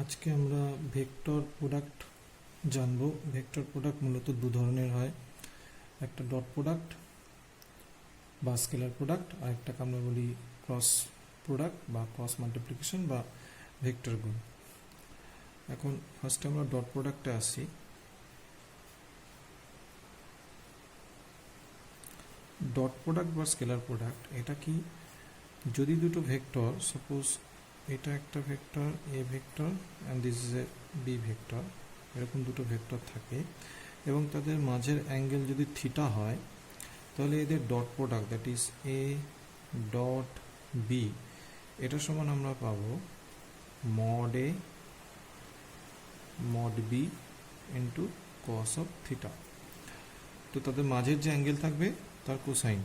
আজকে আমরা vector product জানবো। ভেক্টর প্রোডাক্ট মূলত দু ধরনের হয়, একটা ডট প্রোডাক্ট বা স্কেলার প্রোডাক্ট, আর একটাকে আমরা বলি ক্রস প্রোডাক্ট বা ক্রস মাল্টিপ্লিকেশন বা ভেক্টর গুণ। এখন ফার্স্টে আমরা ডট প্রোডাক্টে আসি। ডট প্রোডাক্ট বা স্কেলার প্রোডাক্ট এটা কি? যদি দুটো ভেক্টর, সাপোজ এটা একটা vector A vector and this is a B vector, এরকম দুটো ভেক্টর থাকে এবং তাদের মাঝের অ্যাঙ্গেল যদি থিটা হয়, তাহলে এদের dot product that is A dot B, এটার সমান আমরা পাবো mod A mod B into cos of theta. তো তাদের মাঝের যে অ্যাঙ্গেল থাকবে তার কোসাইন।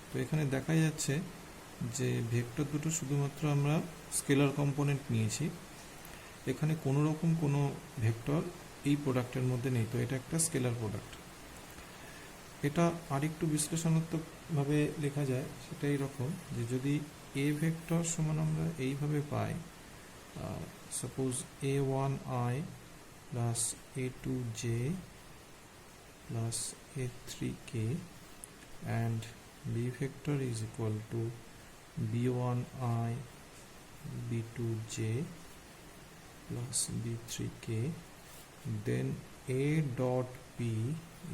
তো এখানে দেখা যাচ্ছে যে ভেক্টর দুটো শুধুমাত্র আমরা স্কেলার কম্পোনেন্ট নিয়েছি, এখানে কোনো রকম কোনো ভেক্টর এই প্রোডাক্টের মধ্যে নেই, তো এটা একটা স্কেলার প্রোডাক্ট। এটা আরেকটু বিশ্লেষণাত্মকভাবে লেখা যায়, সেটা এইরকম যে যদি এ ভেক্টর সমান আমরা এইভাবে পাই, suppose a1i plus a2j plus a3k and b vector is equal to b1i b2j plus b3k, then a dot b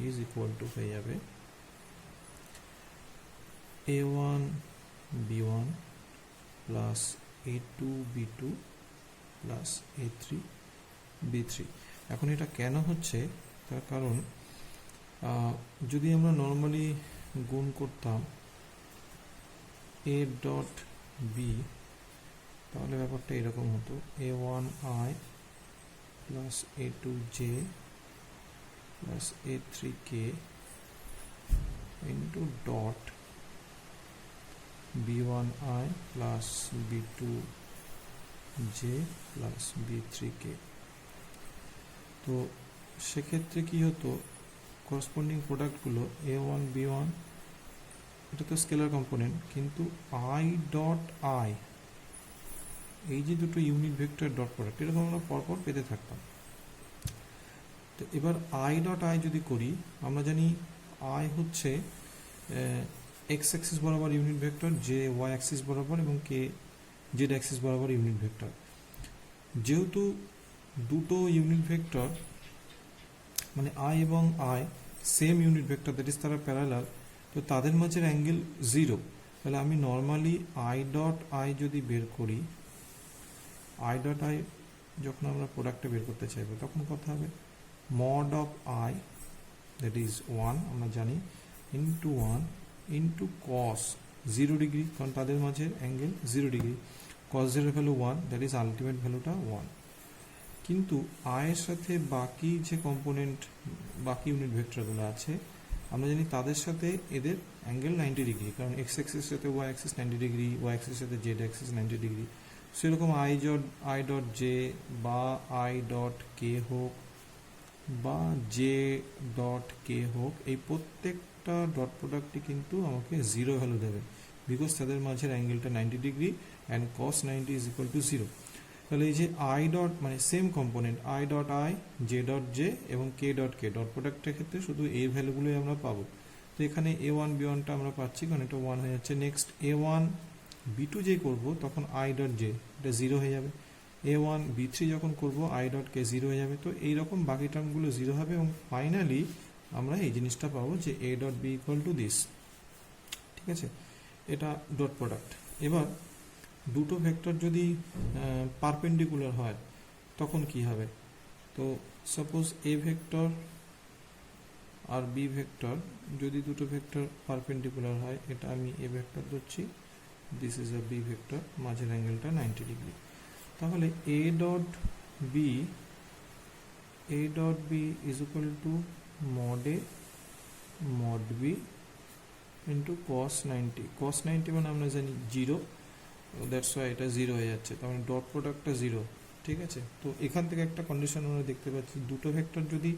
is equal to হয়ে যাবে a1 b1 plus a2 b2 plus a3 b3। এখন এটা কেন হচ্ছে, তার কারণ যদি আমরা নর্মালি গুণ করতাম a ডট বি, তাহলে ব্যাপারটা এরকম হতো a1i plus a2j plus a3k into dot b1i plus b2j plus b3k। তো সেক্ষেত্রে কি হতো, করসপন্ডিং প্রোডাক্টগুলো a1 b1 এটা তো স্কেলার কম্পোনেন্ট, কিন্তু i ডট i এই যে দুটো ইউনিট ভেক্টর ডট প্রোডাক্ট এরকম আমরা পরপর পেতে থাকতাম। তো এবার i ডট i যদি করি, আমরা জানি i হচ্ছে এক্স অ্যাক্সিস বরাবর ইউনিট ভেক্টর, যে ওয়াই অ্যাক্সিস বরাবর এবং কে জেড অ্যাক্সিস বরাবর ইউনিট ভেক্টর। যেহেতু দুটো ইউনিট ভেক্টর মানে i এবং i same unit vector, that is তারা প্যারালাল, তো তাদের মাঝের অ্যাঙ্গেল জিরো। তাহলে আমি নর্মালি i ডট i যদি বের করি, i ডট i যখন আমরা প্রোডাক্টে বের করতে চাইবো তখন কত হবে, mod of i that is 1 আমরা জানি ইন্টু 1 ইন্টু কস 0 ডিগ্রি, কারণ তাদের মাঝের angle 0 degree, cos 0 value 1, that is ultimate ভ্যালুটা 1। কিন্তু i এর সাথে বাকি যে কম্পোনেন্ট বাকি ইউনিট ভেক্টরগুলো আছে আমরা জানি তাদের সাথে এদের অ্যাঙ্গেল 90 ডিগ্রি, কারণ এক্স অ্যাক্সিসের সাথে ওয়াই অ্যাক্সিস 90 ডিগ্রি, ওয়াই অ্যাক্সিসের সাথে জেড অ্যাক্সিস 90 ডিগ্রি। সেরকম i ডট জে বা i ডট কে হোক বা জে ডট কে হোক, এই প্রত্যেকটা ডট প্রোডাক্টটি কিন্তু আমাকে জিরো ভ্যালু দেবে, বিকজ তাদের মাঝের অ্যাঙ্গেলটা 90 degree and cos 90 is equal to 0। তাহলে এই যে i ডট মানে same component i dot i, J dot J এবং কে ডট কে, ডট প্রোডাক্টের ক্ষেত্রে শুধু এই ভ্যালুগুলোই আমরা পাবো। তো এখানে a1 b1টা আমরা পাচ্ছি, কারণ এটা 1 হয়ে যাচ্ছে। নেক্সট a1 b2 যে করবো তখন i ডট জে এটা 0 হয়ে যাবে, a1 b3 যখন করবো i ডট কে 0 হয়ে যাবে। তো এইরকম বাকি টার্মগুলো 0 হবে এবং ফাইনালি আমরা এই জিনিসটা পাবো যে a dot B equal to this. ঠিক আছে, এটা ডট প্রোডাক্ট। এবার দুটো ভেক্টর যদি পারপেন্ডিকুলার হয় তখন কি হবে, তো সাপোজ এ ভেক্টর আর বি ভেক্টর যদি দুটো ভেক্টর পারপেন্ডিকুলার হয়, এটা আমি এ ভেক্টর ধরছি, this is a B vector, মাঝের অ্যাঙ্গেলটা 90 ডিগ্রি। তাহলে A dot B is equal to mod A mod B into cos 90। Cos 90 মানে আমরা জানি 0, দ্যাটস ওয়াই এটা 0 হয়ে যাচ্ছে, তার মানে ডট প্রোডাক্টটা 0। ঠিক আছে, তো এখান থেকে একটা কন্ডিশন আমরা দেখতে পাচ্ছি, দুটো ভেক্টর যদি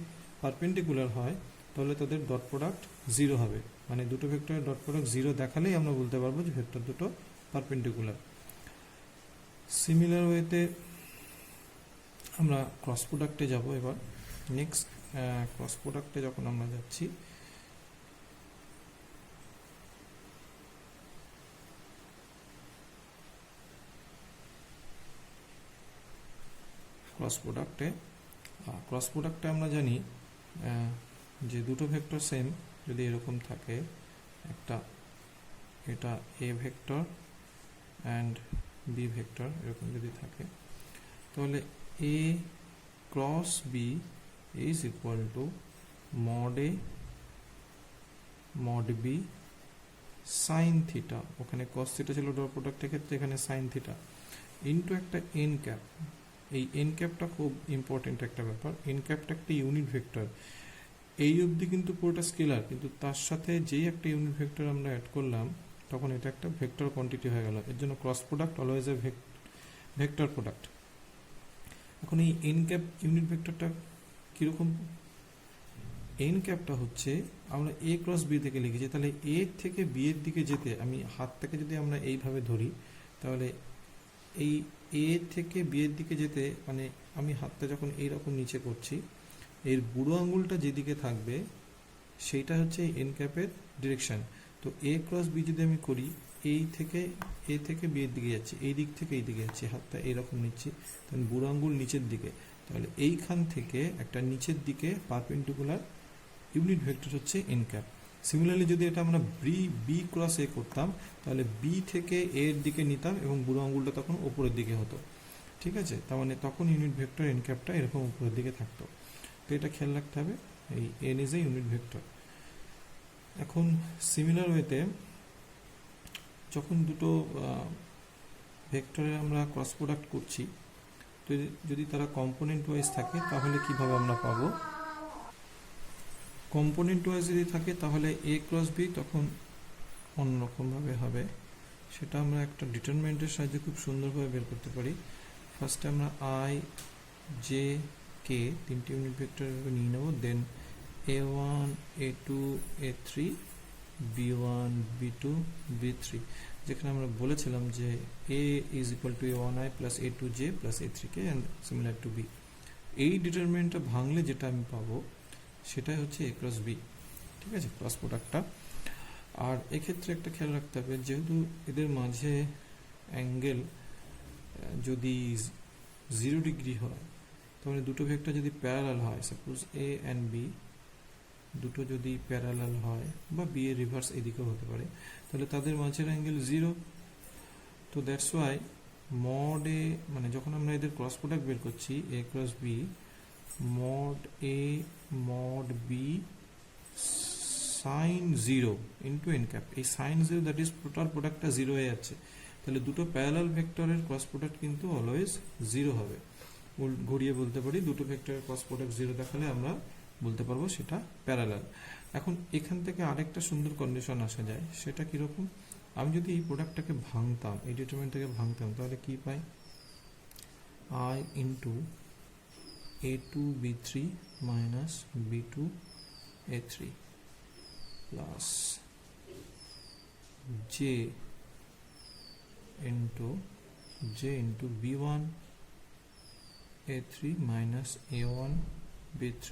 পারপেন্ডিকুলার হয় তাহলে তাদের ডট প্রোডাক্ট 0 হবে, মানে দুটো ভেক্টরের ডট প্রোডাক্ট 0 দেখালেই আমরা বলতে পারবো যে ভেক্টর দুটো পারপেন্ডিকুলার। সিমিলার ওয়েতে আমরা ক্রস প্রোডাক্টে যাব এবার। নেক্সট ক্রস প্রোডাক্টে যখন আমরা যাচ্ছি, ক্রস প্রোডাক্টে আমরা জানি যে দুটো ভেক্টর সেম যদি এরকম থাকে, একটা এটা a vector and b vector এরকম যদি থাকে, তাহলে a cross b is equal to mod A mod b sine theta, ওখানে কস থিটা ছিল ডট প্রোডাক্টের ক্ষেত্রে, এখানে সাইন থিটা, ইন্টু একটা এন ক্যাপ। এই এন ক্যাপটা খুব ইম্পর্টেন্ট একটা ব্যাপার। এন ক্যাপটা একটা ইউনিট ভেক্টর, এই অবধি কিন্তু পুরোটা স্কেলার, কিন্তু তার সাথে যেই একটা ইউনিট ভেক্টর আমরা অ্যাড করলাম তখন এটা একটা ভেক্টর কোয়ান্টিটি হয়ে গেল। এর জন্য cross product always a vector product. এখন এই এন ক্যাপ ইউনিট ভেক্টরটা কীরকম? এন ক্যাপটা হচ্ছে আমরা এ ক্রস বি থেকে লিখেছি, তাহলে এ থেকে বি এর দিকে যেতে আমি হাতটাকে যদি আমরা এইভাবে ধরি, তাহলে এই এ থেকে বি এর দিকে যেতে মানে আমি হাতটা যখন এইরকম নিচে করছি, এর বুড়ো আঙুলটা যেদিকে থাকবে সেইটা হচ্ছে এন ক্যাপের ডিরেকশন। তো এ ক্রস বি যদি আমি করি, এই থেকে এ থেকে বি এর দিকে যাচ্ছি, এই দিক থেকে এই দিকে যাচ্ছি, হাতটা এইরকম নিচ্ছি, তাহলে বুড়ো আঙুল নিচের দিকে, তাহলে এইখান থেকে একটা নিচের দিকে পারপেন্ডিকুলার ইউনিট ভেক্টর হচ্ছে এন ক্যাপ। সিমিলারলি যদি এটা আমরা বি ক্রস এ করতাম, তাহলে বি থেকে এ এর দিকে নিতাম এবং বুড়ো আঙুলটা তখন উপরের দিকে হতো। ঠিক আছে, তার মানে তখন ইউনিট ভেক্টর এন ক্যাপটা এরকম উপরের দিকে থাকতো। তো এটা খেয়াল রাখতে হবে, এই N is a unit vector. এখন সিমিলার ওয়েতে যখন দুটো ভেক্টরের আমরা ক্রস প্রোডাক্ট করছি, তো যদি তারা কম্পোনেন্ট ওয়াইজ থাকে তাহলে কিভাবে আমরা পাবো? কম্পোনেন্ট ওয়াইজ যদি থাকে তাহলে এ ক্রস বি তখন অন্যরকমভাবে হবে, সেটা আমরা একটা ডিটারমিনেন্টের সাহায্যে খুব সুন্দরভাবে বের করতে পারি। ফার্স্টে আমরা আই জে কে তিনটি ইউনিট ভেক্টর নিয়ে নেব, দেন a1 a2 a3 b1 b2 b3, যেখানে আমরা বলেছিলাম যে a is equal to a1i plus a2j plus a3k and similar to b। এই ডিটারমিনেন্টটা ভাঙলে যেটা আমি পাবো সেটাই হচ্ছে a ক্রস b। ঠিক আছে, ক্রস প্রোডাক্টটা। আর এক্ষেত্রে একটা খেয়াল রাখতে হবে, যেহেতু এদের মাঝে অ্যাঙ্গেল যদি 0 ডিগ্রি হয়, তাহলে দুটো ভেক্টর যদি প্যারালাল হয়, সাপোজ এ অ্যান্ড বি দুটো যদি প্যারালাল হয়, বা বি এর রিভার্স এদিকেও হতে পারে, তাহলে তাদের মাঝের অ্যাঙ্গেল 0। তো দ্যাটস ওয়াই মড এ, মানে যখন আমরা এদের ক্রস প্রোডাক্ট বের করছি a cross b, mod A mod b sine 0 into n cap, এই সাইন 0 দ্যাট ইজ টোটাল প্রোডাক্টটা 0 হয়ে যাচ্ছে, তাহলে দুটো প্যারালাল ভেক্টরের ক্রস প্রোডাক্ট কিন্তু অলওয়েজ 0 হবে। ঘুরিয়ে বলতে পারি দুটো ভেক্টরের ক্রস প্রোডাক্ট 0 দেখালে আমরা বলতে পারবো সেটা প্যারালাল। এখন এখান থেকে আরেকটা সুন্দর কন্ডিশন আসা যায়, সেটা কিরকম? আমি যদি এই প্রোডাক্টটাকে ভাঙতাম, এই ডিটারমিনেন্ট থেকে ভাঙতাম, তাহলে কি পাই? I into a2 b3 minus b2 a3 plus j into b1 a3 minus a1 b3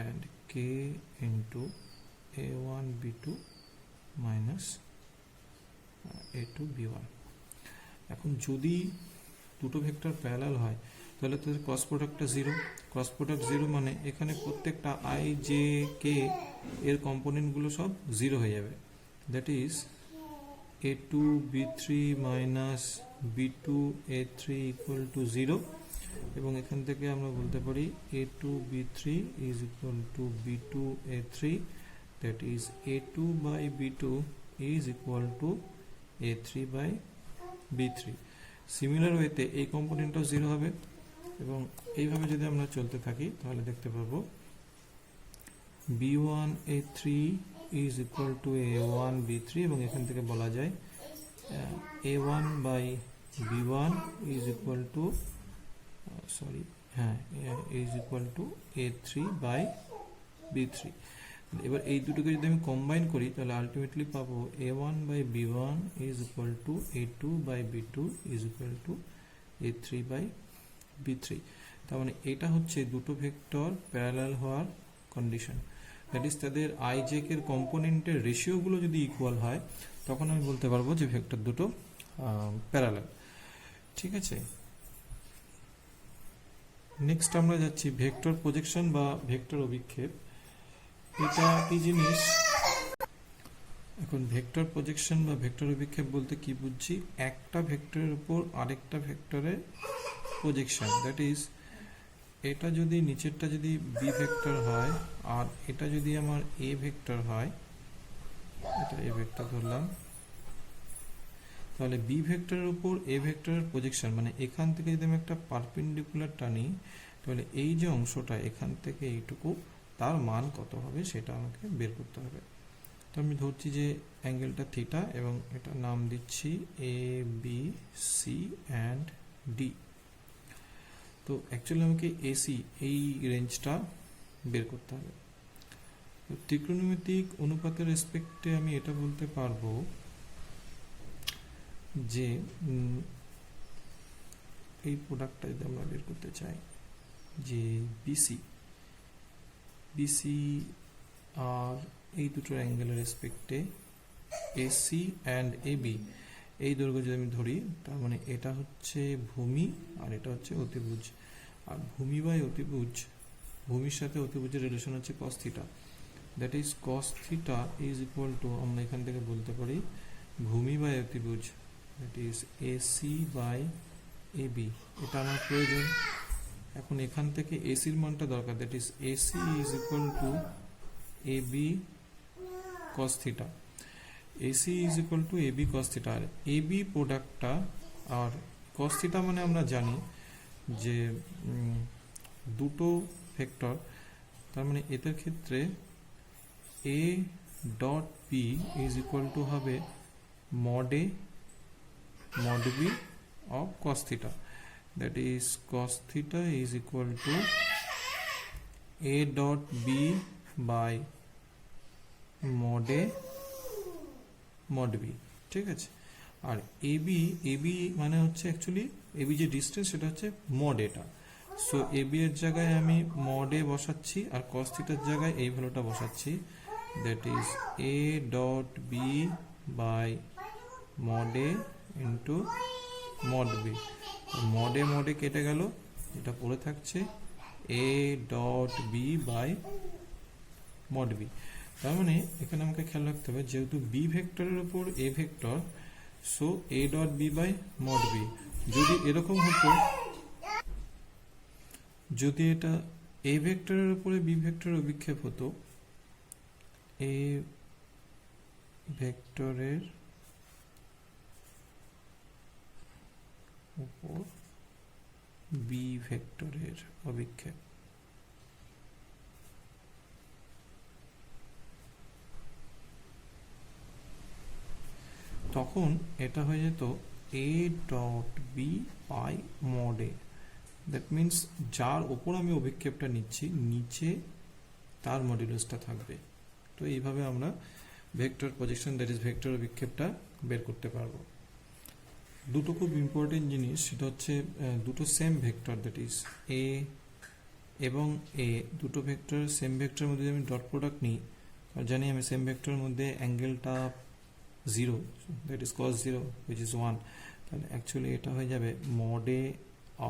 and k into a1 b2 minus a2 b1। এখন যদি দুটো ভেক্টর প্যারালাল হয় তাহলে তাদের ক্রস প্রোডাক্টটা 0। ক্রস প্রোডাক্ট 0 মানে এখানে প্রত্যেকটা আই জে কে এর কম্পোনেন্টগুলো সব 0 হয়ে যাবে, that is a2 b3 minus b2 a3 equal to 0, এবং এখান থেকে আমরা বলতে পারি a2 b3 is equal to b2 a3, that is a2 by b2 is equal to a3 by b3। Similar ওয়েতে এই কম্পোনেন্টটাও 0 হবে, এবং এইভাবে যদি আমরা চলতে থাকি তাহলে দেখতে পাবো b1 a3 is equal to a1 b3, এবং এখান থেকে বলা যায় a1 by b1 is equal to is equal to a3 by b3। এবার এই দুটোকে যদি আমি কম্বাইন করি তাহলে আলটিমেটলি পাবো a1 by b1 is equal to a2 by b2 is equal to a3 by b3, তার মানে এটা হচ্ছে দুটো ভেক্টর প্যারালাল হওয়ার কন্ডিশন। দ্যাট ইজ তাদের ijk এর কম্পোনেন্টের রেশিওগুলো যদি ইকুয়াল হয় তখন আমি বলতে পারবো যে ভেক্টর দুটো প্যারালাল। ঠিক আছে, নেক্সট আমরা যাচ্ছি ভেক্টর প্রজেকশন বা ভেক্টর অভিক্ষেপ। এটা কি জিনিস? এখন ভেক্টর প্রজেকশন বা ভেক্টর অভিক্ষেপ বলতে কি বুঝছি, একটা ভেক্টরের উপর আরেকটা ভেক্টরের প্রজেকশন। দ্যাট ইজ এটা যদি নিচেরটা যদি বি ভেক্টর হয় আর এটা যদি আমার এ ভেক্টর হয়, এটা এ ভেক্টর ধরলাম, তাহলে বি ভেক্টরের উপর এ ভেক্টরের প্রজেকশন মানে এখান থেকে যদি আমি একটা পারপেন্ডিকুলার টানি তাহলে এই যে অংশটা এখান থেকে এইটুকু তার মান কত হবে সেটা আমাকে বের করতে হবে। তো আমি ধরছি যে অ্যাঙ্গেলটা থিটা এবং এটা নাম দিচ্ছি A B C and D. তো অ্যাকচুয়ালি আমাকে এসি এই রেঞ্জটা বের করতে হবে। তো ত্রিকোণমিতিক অনুপাতের রেসপেক্টে আমি এটা বলতে পারবো যে এই প্রোডাক্টটা যদি আমরা বের করতে চাই যে বিসি আর এই দুটো অ্যাঙ্গেলের রেসপেক্টে এসি অ্যান্ড এবি এই দৈর্ঘ্য যদি আমি ধরি, তার মানে এটা হচ্ছে ভূমি আর এটা হচ্ছে অতিভুজ। আর ভূমি বাই অতিভুজ, ভূমির সাথে অতিভুজের রিলেশন হচ্ছে cos theta. That is cos theta is equal to, আমরা এখান থেকে বলতে পারি ভূমি বাই অতিভুজ, that is AC by AB. এটা আমার প্রয়োজন। এখন এখান থেকে এসির মানটা দরকার, that is AC is equal to AB cos theta. AC is equal to AB cos theta. আর এবি প্রোডাক্টটা আর cos থিটা মানে আমরা জানি যে দুটো ভেক্টর, তার মানে এদের ক্ষেত্রে a dot B is equal to হবে mod a mod b of cos theta. That is cos theta is equal to a dot b by mod a mod b। ঠিক আছে, আর ab মানে হচ্ছে অ্যাকচুয়ালি ab যে distance সেটা হচ্ছে mod এটা। So ab এর জায়গায় আমি mod a বসাচ্ছি আর cos থিটার জায়গায় এই ভ্যালুটা বসাচ্ছি, that is a dot b by mod a into mod b। mod a কেটে গেল, এটা পড়ে থাকছে a dot b by mod b। তার মানে এখানে আমাকে খেয়াল রাখতে হবে যেহেতু b ভেক্টরের উপর a vector, so a dot b by mod b। যদি এরকম হতো, যদি এটা a ভেক্টরের উপরে b ভেক্টরের অভিক্ষেপ হতো, a ভেক্টরের উপর বি ভেক্টরের অভিক্ষেপ, তখন এটা হয়ে যেত a dot B by mod a। That means যার ওপর আমি অভিক্ষেপটা নিচ্ছি নিচে তার মডুলাসটা থাকবে। তো এইভাবে আমরা vector projection that is vector অভিক্ষেপটা বের করতে পারবো। দুটো খুব ইম্পর্টেন্ট জিনিস, সেটা হচ্ছে দুটো সেম ভেক্টর দ্যাট ইজ এ এবং এ, দুটো ভেক্টর সেম ভেক্টরের মধ্যে আমি ডট প্রোডাক্ট নিই, আর জানি আমি সেম ভেক্টরের মধ্যে অ্যাঙ্গেলটা 0, that is cos 0 which is 1, তাহলে অ্যাকচুয়ালি এটা হয়ে যাবে mod a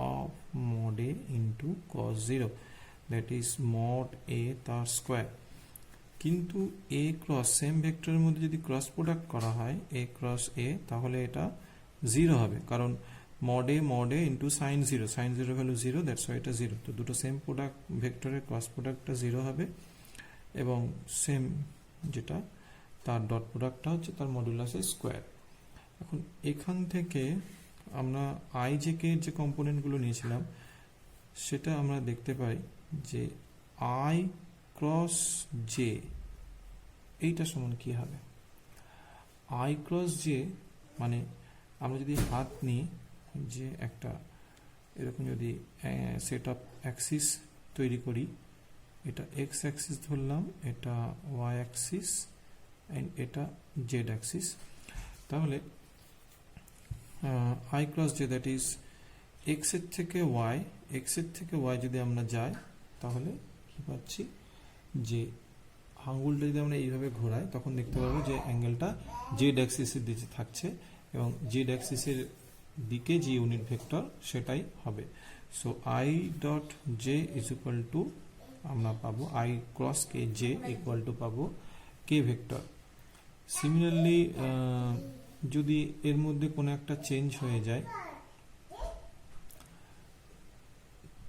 of mod a into cos 0, that is mod a তার স্কোয়ার। কিন্তু a ক্রস সেম ভেক্টরের মধ্যে যদি ক্রস প্রোডাক্ট করা হয় a ক্রস a, তাহলে এটা 0 হবে, কারণ mod a into sign 0 value 0, that's why এটা 0। তো দুটো সেম প্রোডাক্ট ভেক্টরের ক্রস প্রোডাক্টটা 0 হবে এবং সেম যেটা তার ডট প্রোডাক্টটা হচ্ছে তার মডুলাসের স্কোয়ার। এখন এখান থেকে আমরা ijk এর যে কম্পোনেন্টগুলো নিয়েছিলাম সেটা আমরা দেখতে পাই যে i ক্রস j এইটা সমান কি হবে, i ক্রস j মানে আমরা যদি হাত নিই যে একটা এরকম যদি সেট অফ অ্যাক্সিস তৈরি করি, এটা এক্স অ্যাক্সিস ধরলাম, এটা ওয়াই অ্যাক্সিস অ্যান্ড এটা জেড অ্যাক্সিস, তাহলে i cross j that is x এর থেকে ওয়াই যদি আমরা যাই তাহলে কি পাচ্ছি যে আঙ্গুলটা যদি আমরা এইভাবে ঘোরাই তখন দেখতে পাবো যে অ্যাঙ্গেলটা জেড অ্যাক্সিসের দিকে থাকছে এবং জেড অ্যাক্সিসের দিকে যে ইউনিট ভেক্টর সেটাই হবে। So I dot J is equal to আমরা পাবো I cross K J equal to পাবো কে ভেক্টর। সিমিলারলি যদি এর মধ্যে কোনো একটা চেঞ্জ হয়ে যায়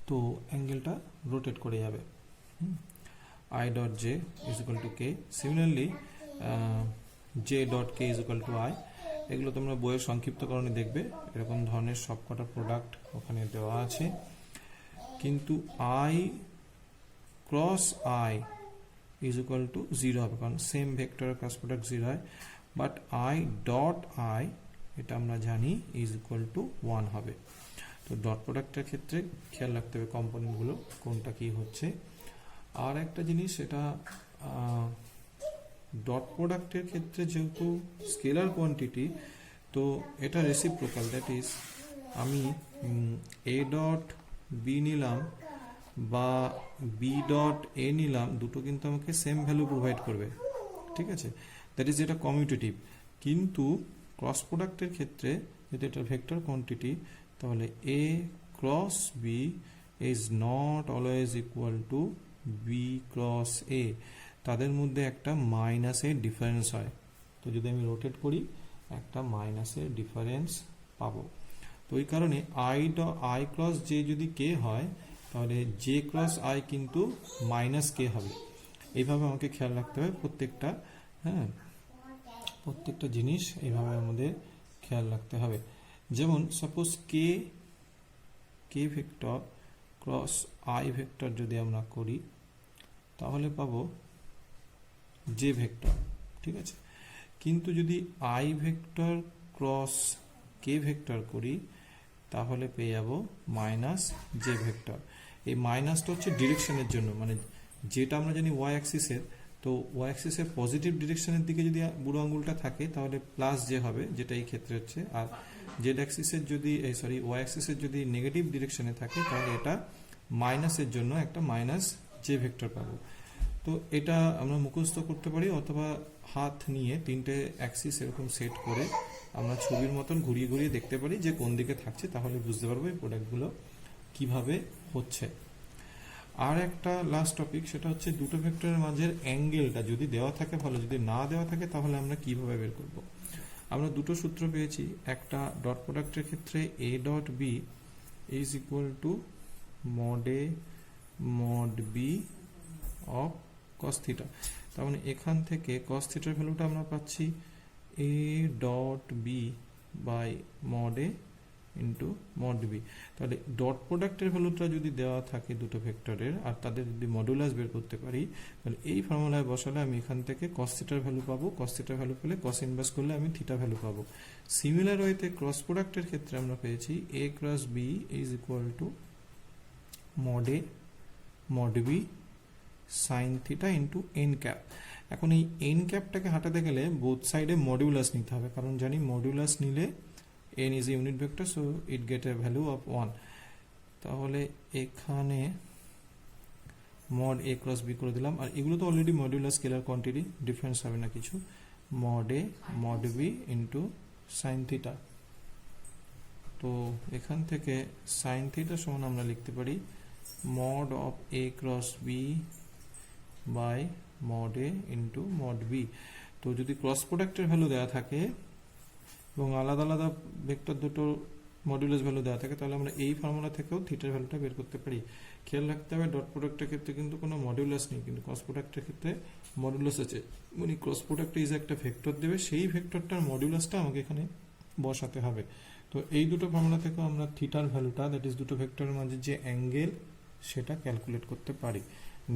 তো অ্যাঙ্গেলটা রোটেট করে যাবে। I dot j is equal to k. Similarly, j dot k is equal to i. এগুলো তোমরা বইয়ের সংক্ষিপ্তকরণে দেখবে, এরকম ধরনের সবকটা প্রোডাক্ট ওখানে দেওয়া আছে। কিন্তু i cross i is equal to 0 হবে, কারণ সেম ভেক্টর ক্রস প্রোডাক্ট 0 হয়। বাট i ডট i এটা আমরা জানি is equal to 1 হবে। তো ডট প্রোডাক্টের ক্ষেত্রে খেয়াল রাখতে হবে কম্পোনেন্টগুলো কোনটা কি হচ্ছে। আর একটা জিনিস, এটা ডট প্রোডাক্টের ক্ষেত্রে যেহেতু স্কেলার কোয়ান্টিটি, তো এটা রেসিপ্রোকাল, দ্যাট ইজ আমি এ ডট বি নিলাম বা বি ডট এ নিলাম, দুটো কিন্তু আমাকে সেম ভ্যালু প্রোভাইড করবে, ঠিক আছে, দ্যাট ইজ এটা কমিউটেটিভ। কিন্তু ক্রস প্রোডাক্টের ক্ষেত্রে যদি এটা ভেক্টর কোয়ান্টিটি, তাহলে a cross b is not always equal to b cross a, তাদের মধ্যে একটা মাইনাসের ডিফারেন্স হয়। তো যদি আমি রোটেট করি একটা মাইনাসের ডিফারেন্স পাবো। তো ওই কারণে আই ক্রস জে যদি কে হয় তাহলে জে ক্রস আই কিন্তু মাইনাস কে হবে। এইভাবে আমাকে খেয়াল রাখতে হবে প্রত্যেকটা, হ্যাঁ, প্রত্যেকটা জিনিস এইভাবে আমাদের খেয়াল রাখতে হবে। যেমন suppose K vector cross I vector যদি আমরা করি তাহলে পাবো জে ভেক্টর, ঠিক আছে। কিন্তু যদি I vector cross K vector করি তাহলে পেয়ে যাব মাইনাস জে ভেক্টর। এই মাইনাসটা হচ্ছে ডিরেকশনের জন্য, মানে যেটা আমরা জানি ওয়াই অ্যাক্সিসের, তো ওয়াই অ্যাক্সিসের পজিটিভ ডিরেকশনের দিকে যদি বুড়ো আঙুলটা থাকে তাহলে প্লাস জে হবে, যেটা এই ক্ষেত্রে হচ্ছে। আর জেড অ্যাক্সিসের যদি ওয়াই অ্যাক্সিসের যদি নেগেটিভ ডিরেকশনে থাকে তাহলে এটা মাইনাসের জন্য একটা মাইনাস জে ভেক্টর পাবো। তো এটা আমরা মুখস্থ করতে পারি, অথবা হাত নিয়ে তিনটে অ্যাক্সিস এরকম সেট করে আমরা ছবির মতন ঘুরিয়ে ঘুরিয়ে দেখতে পারি যে কোন দিকে থাকছে, তাহলে বুঝতে পারবো এই প্রোডাক্টগুলো কিভাবে হচ্ছে। আর একটা লাস্ট টপিক, সেটা হচ্ছে দুটো ভেক্টরের মাঝের অ্যাঙ্গেলটা যদি দেওয়া থাকে ভালো, যদি না দেওয়া থাকে তাহলে আমরা কিভাবে বের করব। আমরা দুটো সূত্র পেয়েছি, একটা ডট প্রোডাক্টের ক্ষেত্রে a dot B is equal to mod A mod b of cos theta. তার মানে এখান থেকে কস থিটার ভ্যালুটা আমরা পাচ্ছি a dot B by mod a into mod b. তাহলে ডট প্রোডাক্টের ভ্যালুটা যদি দেওয়া থাকে দুটো ভেক্টরের আর তাদের যদি মডুলাস বের করতে পারি, তাহলে এই ফর্মুলায় বসালে আমি এখান থেকে কস থিটার ভ্যালু পাবো, কস থিটার ভ্যালু পেলে কস ইনভার্স করলে আমি থিটা ভ্যালু পাবো। সিমিলার ওয়েতে ক্রস প্রোডাক্টের ক্ষেত্রে আমরা পেয়েছি a cross b is equal to mod A mod b sine theta into n cap. এখন এই এন ক্যাপটাকে হাঁটাতে গেলে বোথ সাইডে মডিউলাস নিতে হবে, কারণ জানি মডিউলাস নিলে n is a unit vector, so it get a value of 1. তাহলে এখানে mod a cross b করে দিলাম, আর এগুলো তো already modulus scalar quantity, difference হবে না কিছু। mod a mod b into sine theta. তো এখান থেকে সাইন থিটা সমান আমরা লিখতে পারি mod of a cross b by mod a into mod b। তো যদি ক্রস প্রোডাক্টের ভ্যালু দেওয়া থাকে এবং আলাদা আলাদা ভেক্টর দুটো মডুলাস ভ্যালু দেওয়া থাকে, তাহলে আমরা এই ফর্মুলা থেকেও থিটার ভ্যালুটা বের করতে পারি। খেয়াল রাখতে হবে ডট প্রোডাক্টের ক্ষেত্রে কিন্তু কোনো মডুলাস নেই, কিন্তু ক্রস প্রোডাক্টের ক্ষেত্রে মডুলাস আছে। মানে ক্রস প্রোডাক্টে ইজ একটা ভেক্টর দেবে, সেই ভেক্টরটার মডুলাসটা আমাকে এখানে বসাতে হবে। তো এই দুটো ফর্মুলা থেকেও আমরা থিটার ভ্যালুটা, দ্যাট ইজ দুটো ভেক্টরের মাঝে যে অ্যাঙ্গেল, সেটা ক্যালকুলেট করতে পারি।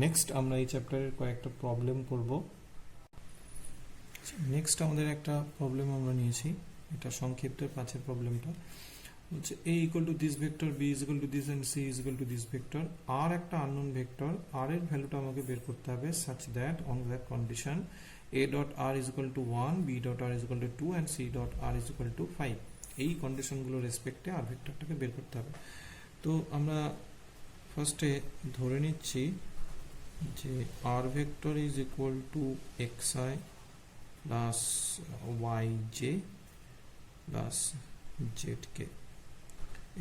নেক্সট আমরা এই চ্যাপ্টারের কয়েকটা প্রবলেম করব। নেক্সট আমাদের একটা প্রবলেম আমরা নিয়েছি, এটা সংক্ষিপ্তের 5-এর প্রবলেমটা হচ্ছে a equal to this vector, b is equal to this and c is equal to this vector. আর একটা আননোন ভেক্টর r এর ভ্যালুটা আমাকে বের করতে হবে such that on that condition a dot r is equal to 1, b dot r is equal to 2 and c dot r is equal to 5. এই কন্ডিশনগুলো রেসপেক্টে আর ভেক্টরটাকে বের করতে হবে। তো আমরা ফার্স্টে ধরে নিচ্ছি যে r vector is equal to xi plus yj plus zk।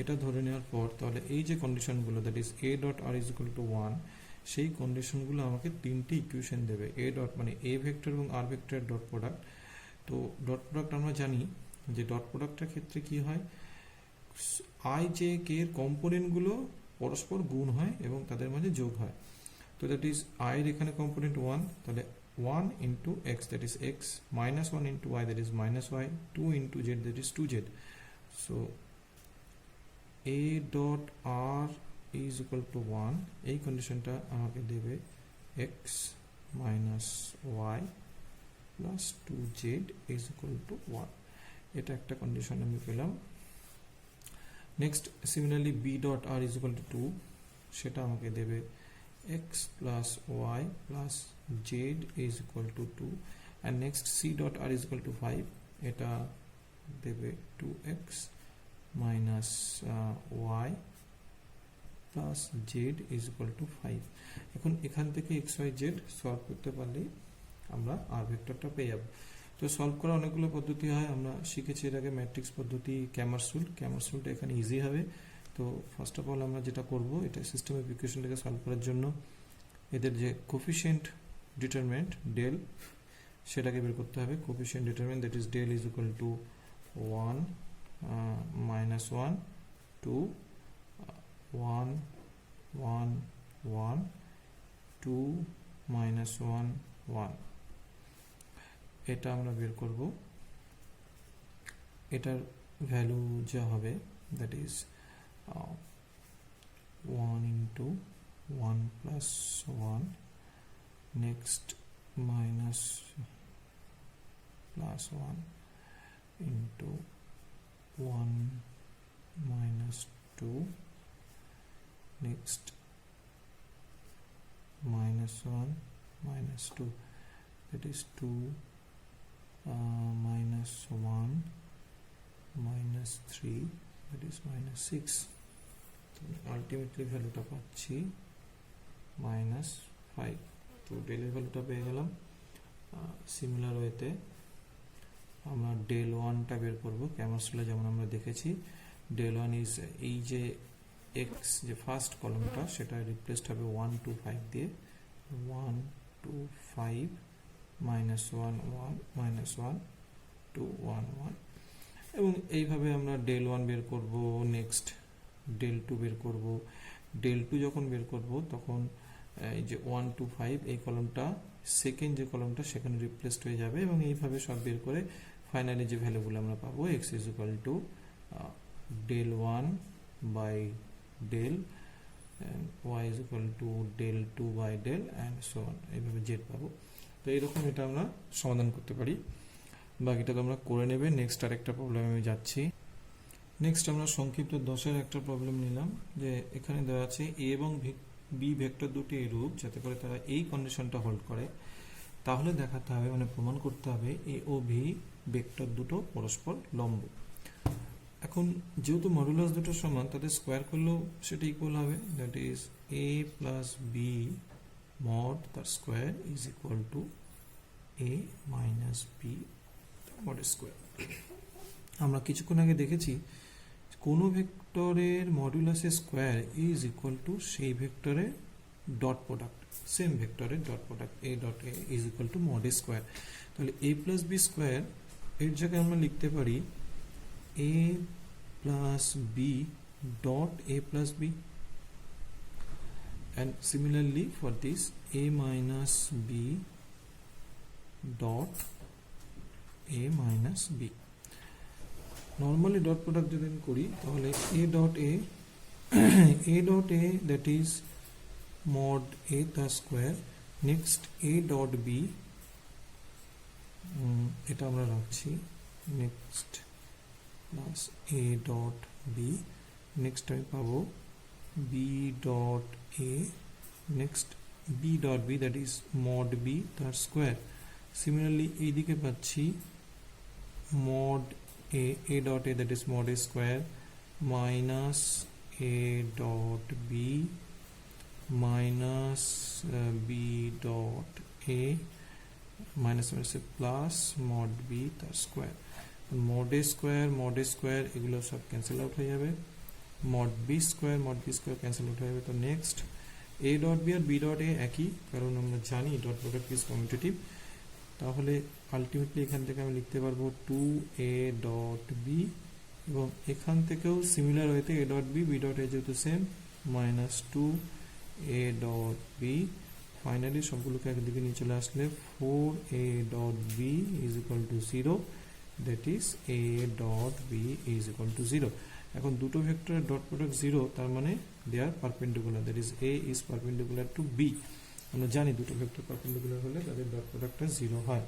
এটা ধরে নেওয়ার পর তাহলে এই যে কন্ডিশনগুলো, that is a dot r is equal to 1, সেই কন্ডিশনগুলো আমাকে তিনটে ইকুয়েশন দেবে। এ ডট মানে এ ভেক্টর এবং আর ভেক্টরের ডট প্রোডাক্ট। তো ডট প্রোডাক্ট আমরা জানি যে ডট প্রোডাক্টের ক্ষেত্রে কি হয়, আই জে কে এর কম্পোনেন্টগুলো পরস্পর গুণ হয় এবং তাদের মাঝে যোগ হয়। তো দ্যাট ইজ আই এর এখানে কম্পোনেন্ট 1, তাহলে 1 into x that is x, minus 1 into y that is minus y, 2 into z that is 2z। So a dot r is equal to 1, এই কন্ডিশনটা আমাকে দেবে x minus y plus 2z is equal to 1। এটা একটা condition আমি পেলাম। Next similarly b dot r is equal to 2, সেটা আমাকে দেবে x plus y plus z is equal to 2। And next c dot r is equal to 5, এটা দেবে 2x minus y plus z is equal to 5। এখন এখান থেকে x Y Z solve করতে পারলেই আমরা আর ভেক্টরটা পেয়ে যাব। তো সলভ করা অনেকগুলো পদ্ধতি হয়, আমরা শিখেছি এর আগে ম্যাট্রিক্স পদ্ধতি, ক্যামারসুলটা এখানে ইজি হবে। তো ফার্স্ট অফ অল আমরা যেটা করব, এটা সিস্টেম অফ ইকুয়েশনটাকে সলভ করার জন্য এদের যে কোফিশিয়েন্ট ডিটারমিনেন্ট ডেল, সেটাকে বের করতে হবে। Coefficient determinant that is del is equal to 1 minus 1 2 1 1 1 2 minus 1 1। এটা আমরা বের করব। এটার ভ্যালু যা হবে that is 1 into 1 plus 1, next minus plus 1 into 1 minus 2, next minus 1 minus 2, that is 2 minus 1 minus 3, that is minus 6। Ultimately ভ্যালুটা পাচ্ছি minus 5। তো ডেলের ভ্যালুটা পেয়ে গেলাম। সিমিলার ওয়েতে আমরা ডেল ওয়ানটা বের করবো ক্যামারসুলে, যেমন আমরা দেখেছি ডেল ওয়ান ইজ এই যে এক্স যে ফার্স্ট কলমটা, সেটা রিপ্লেসড হবে 1 2 5 দিয়ে, 1 2 5 মাইনাস 1 1 মাইনাস 1 2 1 1। এবং এইভাবে আমরা ডেল ওয়ান বের করব, নেক্সট ডেল টু বের করব। ডেল টু যখন বের করব তখন এই যে 1 2 5 এই কলমটা সেকেন্ড যে কলমটা সেখানে রিপ্লেসড হয়ে যাবে, এবং এইভাবে সব বের করে ফাইনালি যে ভ্যালুগুলো আমরা পাবো x is equal to del one by del, y is equal to del two by del and so on, এইভাবে জেড পাবো। তো এইরকম এটা আমরা সমাধান করতে পারি। বাকিটা তোমরা করে নেবে। নেক্সট আরেকটা প্রবলেম আমি যাচ্ছি। নেক্সট আমরা সংক্ষিপ্ত 10-এর একটা প্রবলেম নিলাম, যে এখানে দেওয়া আছে এ এবং বি ভেক্টর দুটি এরূপ যাতে করে তারা এই কন্ডিশনটা হোল্ড করে। তাহলে দেখাতে হবে, মানে প্রমাণ করতে হবে এ ও ভি ভেক্টর দুটো পরস্পর লম্ব। এখন যেহেতু মডুলাস দুটো সমান, তাদের স্কোয়ার করলেও সেটা ইকুয়াল হবে, that is A plus B mod তার square is equal to A minus B mod square. আমরা কিছুক্ষণ আগে দেখেছি কোনো ভেক্টরের মডুলাসের স্কোয়ার ইজ ইকুয়াল টু সেই ভেক্টরের ডট প্রোডাক্ট, সেম ভেক্টরের dot product A dot A is equal to mod square. তাহলে এ প্লাস বি স্কোয়ার এর জায়গায় আমরা লিখতে পারি A plus B dot A plus B, and similarly for this a minus b dot a minus b। Normally dot product যদি আমি করি তাহলে a dot a a dot a that is mod a the square, next a dot b এটা আমরা রাখছি, next plus a dot b, next আমি পাবো b dot a, next b dot b that is mod b তার square. Similarly এইদিকে পাচ্ছি mod a dot a, that is mod a square, minus a dot b minus b dot a minus plus mod b তার square. mod a square এগুলো সব cancel out হয়ে যাবে, mod b square cancel out হয়ে যাবে। তো next a dot b আর b dot a একই, কারণ আমরা জানি ডট প্রোডাক্ট ইজ কমিউটেটিভ। তাহলে আলটিমেটলি এখান থেকে আমি লিখতে পারবো 2a ডট b, এবং এখান থেকেও সিমিলার হইতে a dot b dot a যেহেতু সেম, minus 2a dot b। Finally সবগুলোকে একদিকে নিয়ে চলে আসলে 4a dot b is equal to 0, that is a dot b is equal to 0। এখন দুটো ভেক্টরের ডট প্রোডাক্ট 0, তার মানে they are perpendicular, that is a is perpendicular to b। আমরা জানি দুটো ভেক্টর পারপেন্ডিকুলার হলে তাদের ডট প্রোডাক্টটা 0 হয়।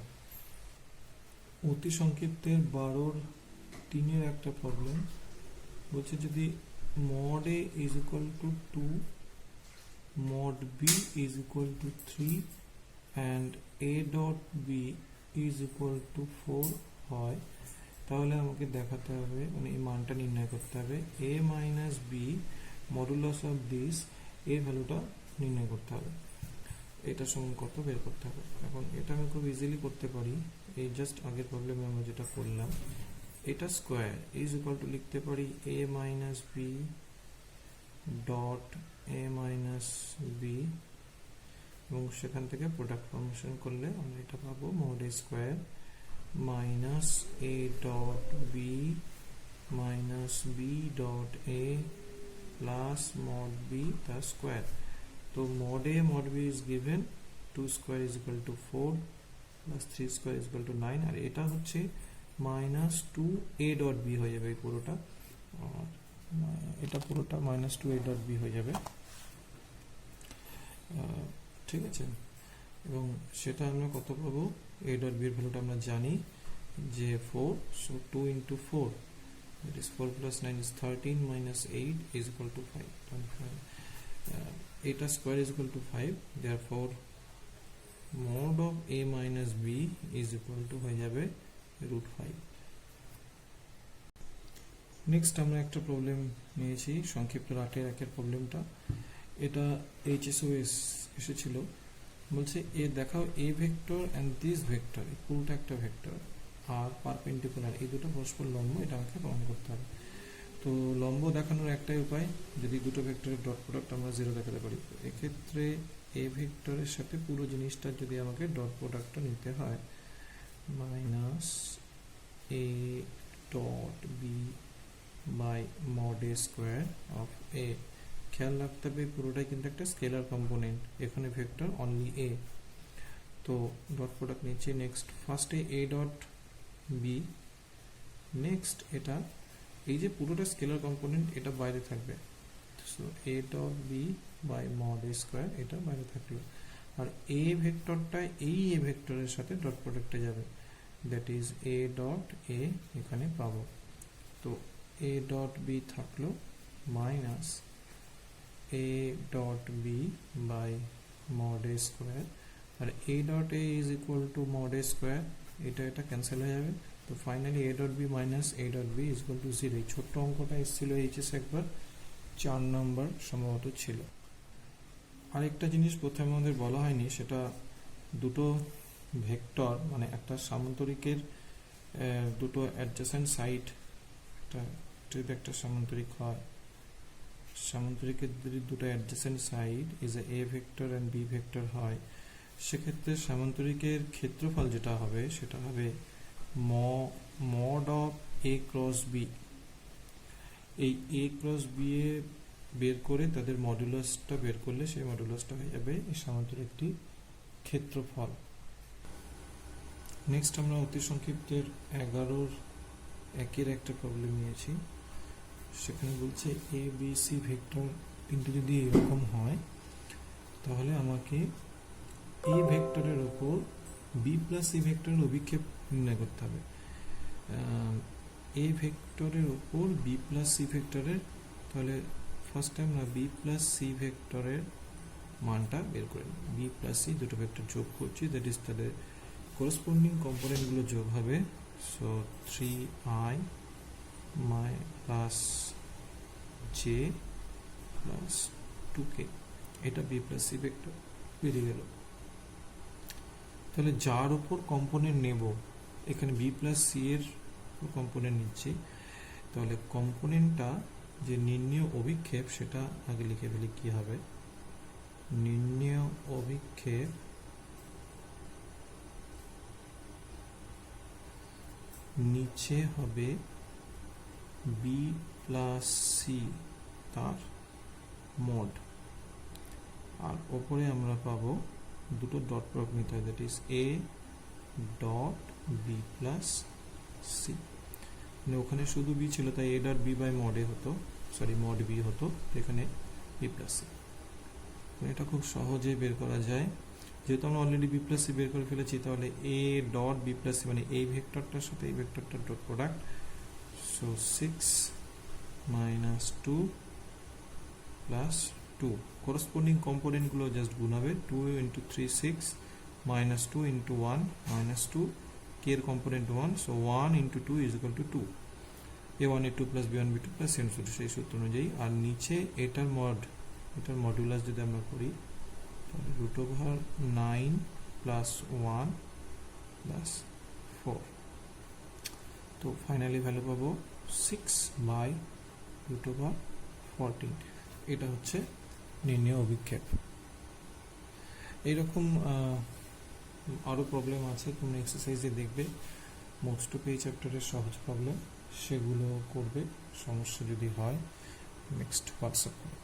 অতি সংক্ষিপ্তের 12-3 একটা প্রবলেম বলছে, যদি mod a is equal to 2, mod b is equal to 3 and a dot b is equal to 4 হয়, তাহলে আমাকে দেখাতে হবে, মানে এই মানটা নির্ণয় করতে হবে a minus b modulus of this, এর ভ্যালুটা নির্ণয় করতে হবে, এটা সমান কত বের করতে হবে। এখন এটা আমি খুব ইজিলি করতে পারি, এই জাস্ট আগের প্রবলেমে আমরা যেটা করলাম, এটা স্কোয়ার ইজ ইকুয়াল টু লিখতে পারি a minus b dot a minus b, এবং সেখান থেকে প্রোডাক্ট ফর্মেশন করলে আমরা এটা পাবো mod a square minus a dot b minus b dot a plus mod b তার স্কোয়ার। তো mod b is given 2 square is equal to 4 plus 3 square is equal to 9, আর এটা হচ্ছে মাইনাস 2a ডট b হয়ে যাবে এই পুরোটা, আর এটা পুরোটা মাইনাস 2a ডট b হয়ে যাবে, ঠিক আছে। এবং সেটা আমরা কত পাবো, a ডট b এর ভ্যালুটা আমরা জানি যে 4, so 2 into 4, that is 4 plus 9 is 13 minus 8 is equal to 5, 8 square is equal to 5, therefore mod of a minus b is equal to হয়ে যাবে √5। নেক্সট আমরা একটা প্রবলেম নিয়েছি, সংক্ষিপ্ত 8-1 প্রবলেমটা, এটা এইচএসও এসেছিল। বলছে এ দেখাও এ ভেক্টর অ্যান্ড দিস ভেক্টর, পুরোটা একটা ভেক্টর আর পারপেন্ডিকুলার, এই দুটো পরস্পর লম্ব, এটা আমাকে প্রমাণ করতে হবে। তো লম্ব দেখানোর একটাই উপায়, যদি দুটো ভেক্টরের ডট প্রোডাক্ট আমরা 0 দেখাতে পারি, এক্ষেত্রে এ ভেক্টরের সাথে পুরো জিনিসটা যদি আমাকে ডট প্রোডাক্টটা নিতে হয়, minus a dot B by mod a square of a। খেয়াল রাখতে হবে পুরোটাই কিন্তু একটা স্কেলার কম্পোনেন্ট, এখানে ভেক্টর অনলি a, তো ডট প্রোডাক্ট নিচ্ছে। নেক্সট ফার্স্টে a ডট বি, নেক্সট এটা এই যে পুরোটা স্কেলার কম্পোনেন্ট এটা বাইরে থাকবে, সো a dot B by mod a square এটা বাইরে থাকলো, আর a ভেক্টরটা এই a ভেক্টরের সাথে ডট প্রোডাক্টে যাবে, that is a dot a এখানে পাবো। তো a ডট বি থাকলো minus a dot B by mod a square, আর a dot a is equal to mod a square, এটা ক্যান্সেল হয়ে যাবে। তো finally a dot b minus a dot B is equal to 0। এই ছোট্ট অঙ্কটা এসেছিল এইচএস একবার, 4 নম্বর সম্ভবত ছিল। আরেকটা জিনিস প্রথমে আমাদের বলা হয়নি, সেটা দুটো ভেক্টর, মানে একটা সামান্তরিকের দুটো অ্যাডজেসেন্ট সাইড, যদি একটা সামান্তরিক হয়, সামান্তরিকের দুটো adjacent side is a vector and b vector হয়, সেক্ষেত্রে সামান্তরিকের ক্ষেত্রফল যেটা হবে সেটা হবে mod of a cross b. এই a ক্রস বি এ বের করে তাদের মডুলাসটা বের করলে সেই মডুলাসটা হয়ে যাবে এই সামান্তরিকটি ক্ষেত্রফল। নেক্সট আমরা অতি সংক্ষিপ্তের 11-1 একটা প্রবলেম নিয়েছি, সেখানে বলছে এ বি সি ভেক্টর কিন্তু যদি এরকম হয়, তাহলে আমাকে এ ভেক্টরের ওপর বি প্লাস সি ভেক্টরের অভিক্ষেপ নির্ণয় করতে হবে। এ ভেক্টরের ওপর বি প্লাস সি ভেক্টরের, তাহলে ফার্স্ট টাইম আমরা বি প্লাস সি ভেক্টরের মানটা বের করে নিই। বি প্লাস সি দুটো ভেক্টর যোগ করছি, দ্যাট ইজ তাদের করসপন্ডিং কম্পোনেন্টগুলো যোগ হবে, সো 3i মাই প্লাস জে প্লাস 2k, এটা বি প্লাস সি ভেক্টর বেরিয়ে গেল। তাহলে যার উপর কম্পোনেন্ট নেব, এখানে বি প্লাস সি এর কম্পোনেন্ট নিচ্ছি, তাহলে কম্পোনেন্টটা যে নির্ণেয় অভিক্ষেপ সেটা আগে লিখে ফেলি। কি হবে? নির্ণেয় অভিক্ষেপ নিচে হবে বি প্লাস সি তার মড, আর ওপরে আমরা পাবো দুটো ডট প্রোডাক্ট নিতে হয়, that is A dot B plus C. মানে ওখানে শুধু বি ছিল, তাই a dot B by mod a হতো, সরি মড বি হতো, এখানে বি প্লাস সি। এটা খুব সহজে বের করা যায়, যেহেতু আমরা অলরেডি বি প্লাস সি বের করে ফেলেছি। তাহলে A dot B plus C মানে এই ভেক্টরটার সাথে এই ভেক্টরটার dot product, so 6 minus 2 plus 2। Corresponding কম্পোনেন্টগুলো জাস্ট গুণ হবে, 2 into 3 6 minus 2 into 1 minus 2, K এর component 1, so 1 into 2 is equal to 2, a1 a2 plus b1 b2 plus c1 c2 সেই সূত্র অনুযায়ী। আর নিচে এটার মডুলাস যদি আমরা করি, তাহলে রুট ওভার 9 প্লাস 1 প্লাস 4, তো ফাইনালি ভ্যালু পাবো 6 বাই রুট ওভার 14। এটা হচ্ছে নির্ণেয় অভিক্ষেপ। এইরকম আরও প্রবলেম আছে, তোমরা এক্সারসাইজে দেখবে, মোস্ট অফ এই চ্যাপ্টারের সহজ প্রবলেম সেগুলো করবে। সমস্যা যদি হয় নেক্সট হোয়াটসঅ্যাপ করবে।